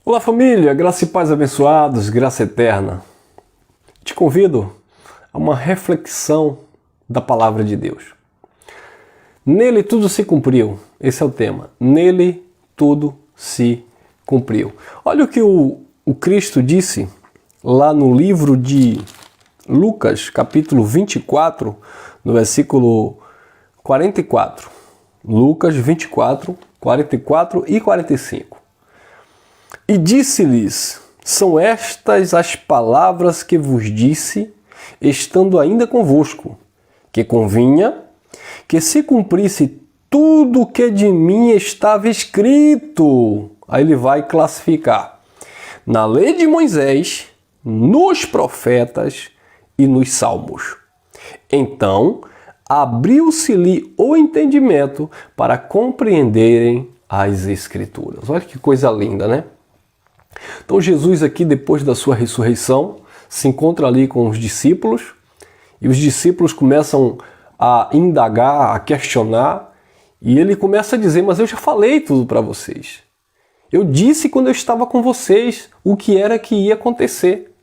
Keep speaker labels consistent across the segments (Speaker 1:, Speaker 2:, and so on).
Speaker 1: Olá família, graça e paz abençoados, graça eterna. Te convido a uma reflexão da palavra de Deus. Nele tudo se cumpriu, esse é o tema. Nele tudo se cumpriu. Olha o que o Cristo disse lá no livro de Lucas, capítulo 24, no versículo 44. Lucas 24, 44 e 45. E disse-lhes: são estas as palavras que vos disse, estando ainda convosco, que convinha que se cumprisse tudo o que de mim estava escrito. Aí ele vai classificar: na lei de Moisés, nos profetas e nos salmos. Então, abriu-se-lhe o entendimento para compreenderem as Escrituras. Olha que coisa linda, né? Então Jesus aqui, depois da sua ressurreição, se encontra ali com os discípulos, e os discípulos começam a indagar, a questionar, e ele começa a dizer: mas eu já falei tudo para vocês. Eu disse quando eu estava com vocês o que era que ia acontecer.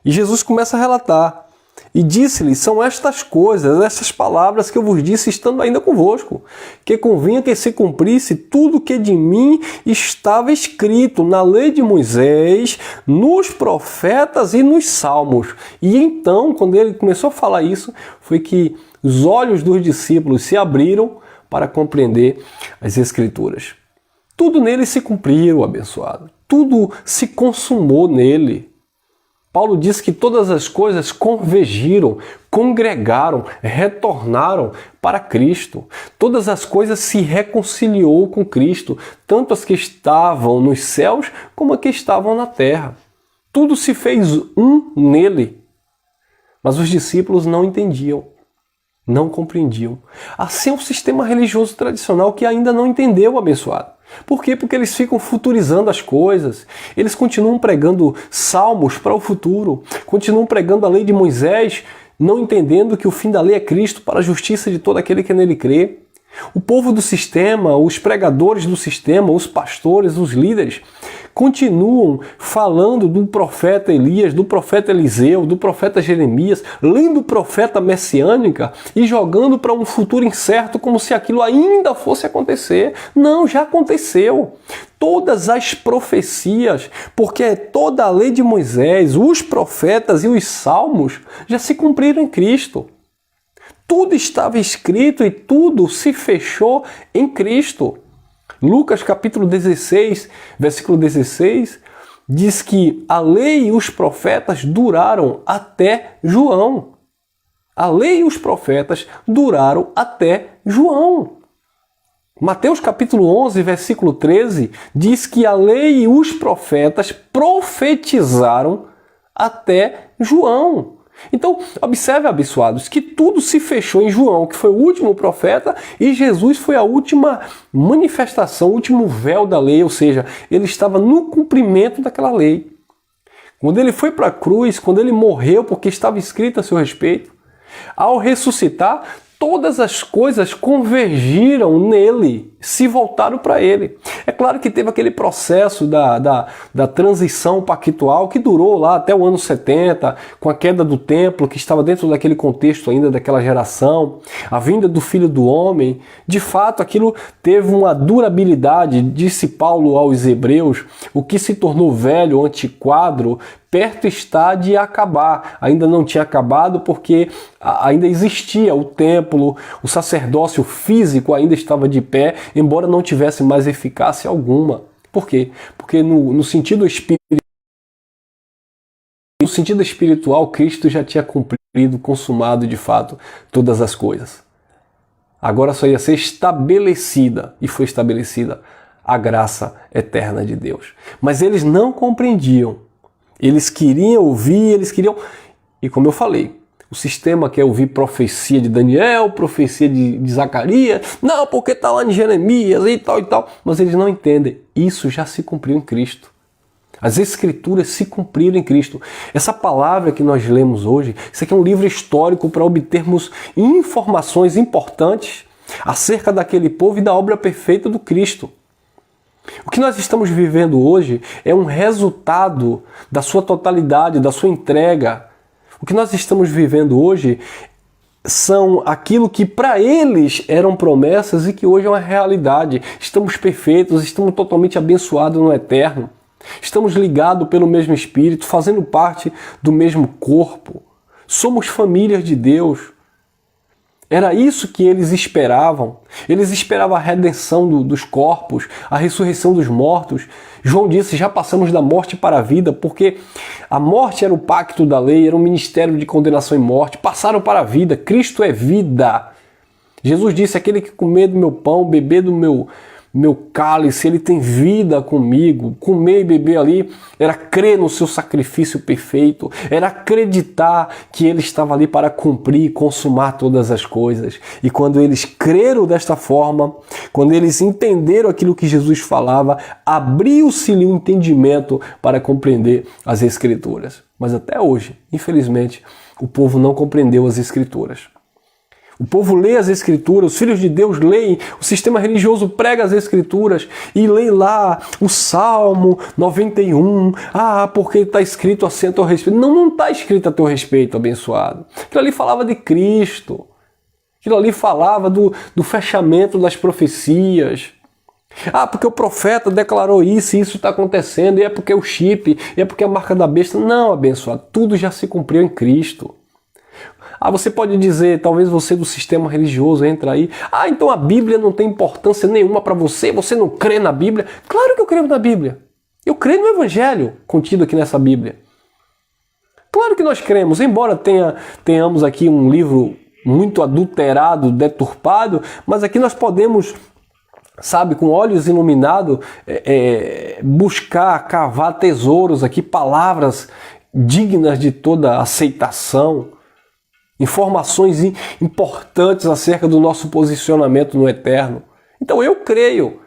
Speaker 1: E Jesus começa a relatar: e disse-lhe: são estas coisas, essas palavras que eu vos disse estando ainda convosco, que convinha que se cumprisse tudo o que de mim estava escrito na lei de Moisés, nos profetas e nos salmos. E então, quando ele começou a falar isso, foi que os olhos dos discípulos se abriram para compreender as Escrituras. Tudo nele se cumpriu, abençoado. Tudo se consumou nele. Paulo diz que todas as coisas convergiram, congregaram, retornaram para Cristo. Todas as coisas se reconciliou com Cristo, tanto as que estavam nos céus como as que estavam na terra. Tudo se fez um nele. Mas os discípulos não entendiam, não compreendiam. Assim é um sistema religioso tradicional que ainda não entendeu, abençoado. Por quê? Porque eles ficam futurizando as coisas, eles continuam pregando salmos para o futuro, continuam pregando a lei de Moisés, não entendendo que o fim da lei é Cristo para a justiça de todo aquele que nele crê. O povo do sistema, os pregadores do sistema, os pastores, os líderes, continuam falando do profeta Elias, do profeta Eliseu, do profeta Jeremias, lendo profeta messiânica e jogando para um futuro incerto como se aquilo ainda fosse acontecer. Não, já aconteceu. Todas as profecias, porque toda a lei de Moisés, os profetas e os salmos já se cumpriram em Cristo. Tudo estava escrito e tudo se fechou em Cristo. Lucas capítulo 16, versículo 16, diz que a lei e os profetas duraram até João. A lei e os profetas duraram até João. Mateus capítulo 11, versículo 13, diz que a lei e os profetas profetizaram até João. Então, observe, abençoados, que tudo se fechou em João, que foi o último profeta, e Jesus foi a última manifestação, o último véu da lei, ou seja, ele estava no cumprimento daquela lei. Quando ele foi para a cruz, quando ele morreu, porque estava escrito a seu respeito, ao ressuscitar, todas as coisas convergiram nele, se voltaram para ele. É claro que teve aquele processo da transição pactual que durou lá até o ano 70, com a queda do templo, que estava dentro daquele contexto ainda daquela geração, a vinda do Filho do Homem. De fato, aquilo teve uma durabilidade, disse Paulo aos Hebreus: o que se tornou velho, antiquado, perto está de acabar. Ainda não tinha acabado porque ainda existia o templo, o sacerdócio físico ainda estava de pé, embora não tivesse mais eficácia alguma. Por quê? Porque no sentido espiritual, Cristo já tinha cumprido, consumado de fato todas as coisas. Agora só ia ser estabelecida, e foi estabelecida, a graça eterna de Deus. Mas eles não compreendiam. Eles queriam ouvir, E como eu falei, o sistema quer ouvir profecia de Daniel, profecia de Zacarias. Não, porque está lá em Jeremias e tal. Mas eles não entendem. Isso já se cumpriu em Cristo. As Escrituras se cumpriram em Cristo. Essa palavra que nós lemos hoje, isso aqui é um livro histórico para obtermos informações importantes acerca daquele povo e da obra perfeita do Cristo. O que nós estamos vivendo hoje é um resultado da sua totalidade, da sua entrega. O que nós estamos vivendo hoje são aquilo que para eles eram promessas e que hoje é uma realidade. Estamos perfeitos, estamos totalmente abençoados no eterno. Estamos ligados pelo mesmo Espírito, fazendo parte do mesmo corpo. Somos famílias de Deus. Era isso que eles esperavam. Eles esperavam a redenção dos corpos, a ressurreição dos mortos. João disse, já passamos da morte para a vida, porque a morte era o pacto da lei, era um ministério de condenação e morte. Passaram para a vida. Cristo é vida. Jesus disse, aquele que comer do meu pão, beber do meu cálice, ele tem vida comigo. Comer e beber ali era crer no seu sacrifício perfeito, era acreditar que ele estava ali para cumprir e consumar todas as coisas. E quando eles creram desta forma, quando eles entenderam aquilo que Jesus falava, abriu-se-lhe o entendimento para compreender as Escrituras. Mas até hoje, infelizmente, o povo não compreendeu as Escrituras. O povo lê as Escrituras, os filhos de Deus leem, o sistema religioso prega as Escrituras e lê lá o Salmo 91. Porque está escrito assim a teu respeito. Não está escrito a teu respeito, abençoado. Aquilo ali falava de Cristo. Aquilo ali falava do fechamento das profecias. Porque o profeta declarou isso e isso está acontecendo, e é porque o chip, e é porque a marca da besta. Não, abençoado, tudo já se cumpriu em Cristo. Você pode dizer, talvez você do sistema religioso entra aí, então a Bíblia não tem importância nenhuma para você, você não crê na Bíblia? Claro que eu creio na Bíblia. Eu creio no Evangelho contido aqui nessa Bíblia. Claro que nós cremos, embora tenhamos aqui um livro muito adulterado, deturpado, mas aqui nós podemos, com olhos iluminados, buscar, cavar tesouros aqui, palavras dignas de toda aceitação, informações importantes acerca do nosso posicionamento no eterno. Então eu creio,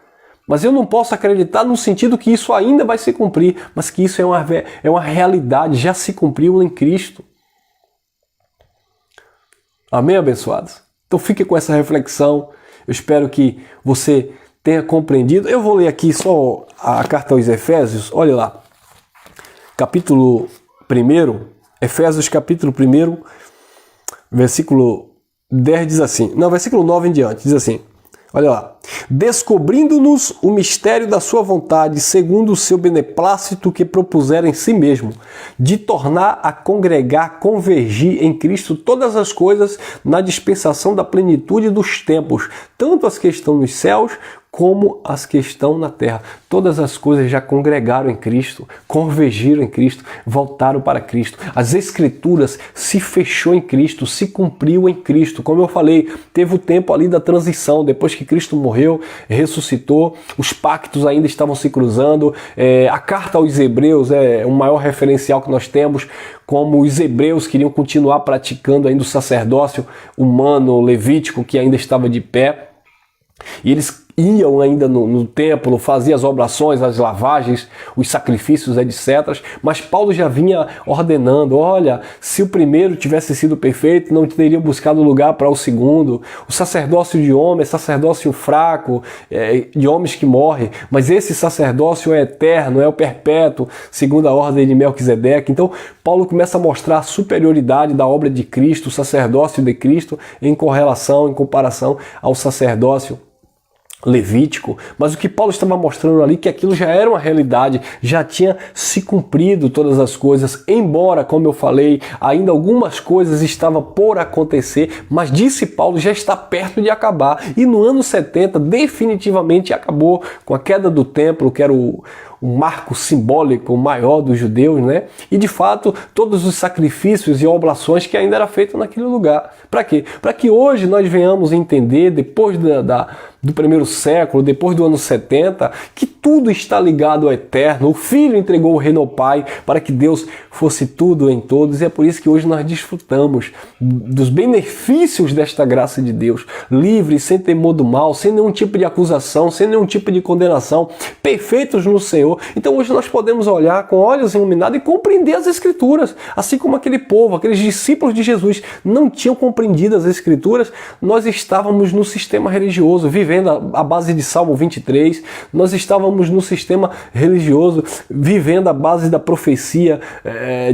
Speaker 1: mas eu não posso acreditar no sentido que isso ainda vai se cumprir, mas que isso é uma realidade, já se cumpriu em Cristo. Amém, abençoados? Então fique com essa reflexão, eu espero que você tenha compreendido. Eu vou ler aqui só a carta aos Efésios, olha lá, capítulo 1, Efésios capítulo 1, versículo 10 diz assim, versículo 9 em diante, diz assim, olha lá, descobrindo-nos o mistério da sua vontade, segundo o seu beneplácito que propusera em si mesmo, de tornar a congregar, convergir em Cristo todas as coisas na dispensação da plenitude dos tempos, tanto as que estão nos céus, como as que estão na terra. Todas as coisas já congregaram em Cristo, convergiram em Cristo, voltaram para Cristo. As Escrituras se fechou em Cristo, se cumpriu em Cristo. Como eu falei, teve o tempo ali da transição, depois que Cristo morreu, ressuscitou, os pactos ainda estavam se cruzando. A carta aos Hebreus é o maior referencial que nós temos, como os hebreus queriam continuar praticando ainda o sacerdócio humano, levítico, que ainda estava de pé. E eles iam ainda no templo, faziam as oblações, as lavagens, os sacrifícios, etc. Mas Paulo já vinha ordenando, olha, se o primeiro tivesse sido perfeito, não teriam buscado lugar para o segundo. O sacerdócio de homem é sacerdócio fraco, de homens que morrem, mas esse sacerdócio é eterno, é o perpétuo, segundo a ordem de Melquisedeque. Então, Paulo começa a mostrar a superioridade da obra de Cristo, o sacerdócio de Cristo, em comparação ao sacerdócio levítico, mas o que Paulo estava mostrando ali, que aquilo já era uma realidade, já tinha se cumprido todas as coisas, embora, como eu falei, ainda algumas coisas estavam por acontecer, mas disse Paulo, já está perto de acabar, e no ano 70 definitivamente acabou com a queda do templo, que era o marco simbólico maior dos judeus, né? E de fato, todos os sacrifícios e oblações que ainda era feito naquele lugar. Para quê? Para que hoje nós venhamos entender, depois do primeiro século, depois do ano 70, que tudo está ligado ao eterno. O Filho entregou o reino ao Pai para que Deus fosse tudo em todos, e é por isso que hoje nós desfrutamos dos benefícios desta graça de Deus, livres, sem temor do mal, sem nenhum tipo de acusação, sem nenhum tipo de condenação, perfeitos no Senhor, Senhor. Então hoje nós podemos olhar com olhos iluminados e compreender as Escrituras. Assim como aquele povo, aqueles discípulos de Jesus não tinham compreendido as Escrituras, nós estávamos no sistema religioso, vivendo a base de Salmo 23, nós estávamos no sistema religioso, vivendo a base da profecia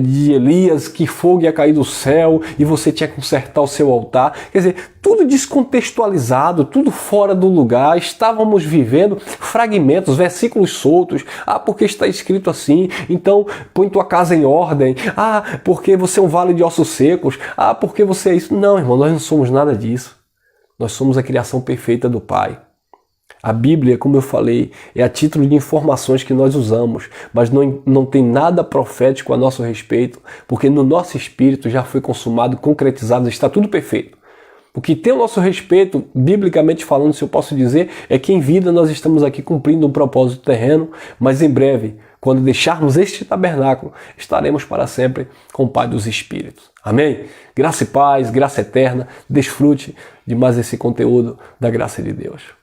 Speaker 1: de Elias, que fogo ia cair do céu e você tinha que consertar o seu altar. Quer dizer, tudo descontextualizado, tudo fora do lugar. Estávamos vivendo fragmentos, versículos soltos. Porque está escrito assim, então põe tua casa em ordem. Porque você é um vale de ossos secos. Porque você é isso. Não, irmão, nós não somos nada disso. Nós somos a criação perfeita do Pai. A Bíblia, como eu falei, é a título de informações que nós usamos, mas não tem nada profético a nosso respeito, porque no nosso espírito já foi consumado, concretizado, está tudo perfeito. O que tem ao nosso respeito, biblicamente falando, se eu posso dizer, é que em vida nós estamos aqui cumprindo um propósito terreno, mas em breve, quando deixarmos este tabernáculo, estaremos para sempre com o Pai dos Espíritos. Amém? Graça e paz, graça eterna, desfrute de mais esse conteúdo da graça de Deus.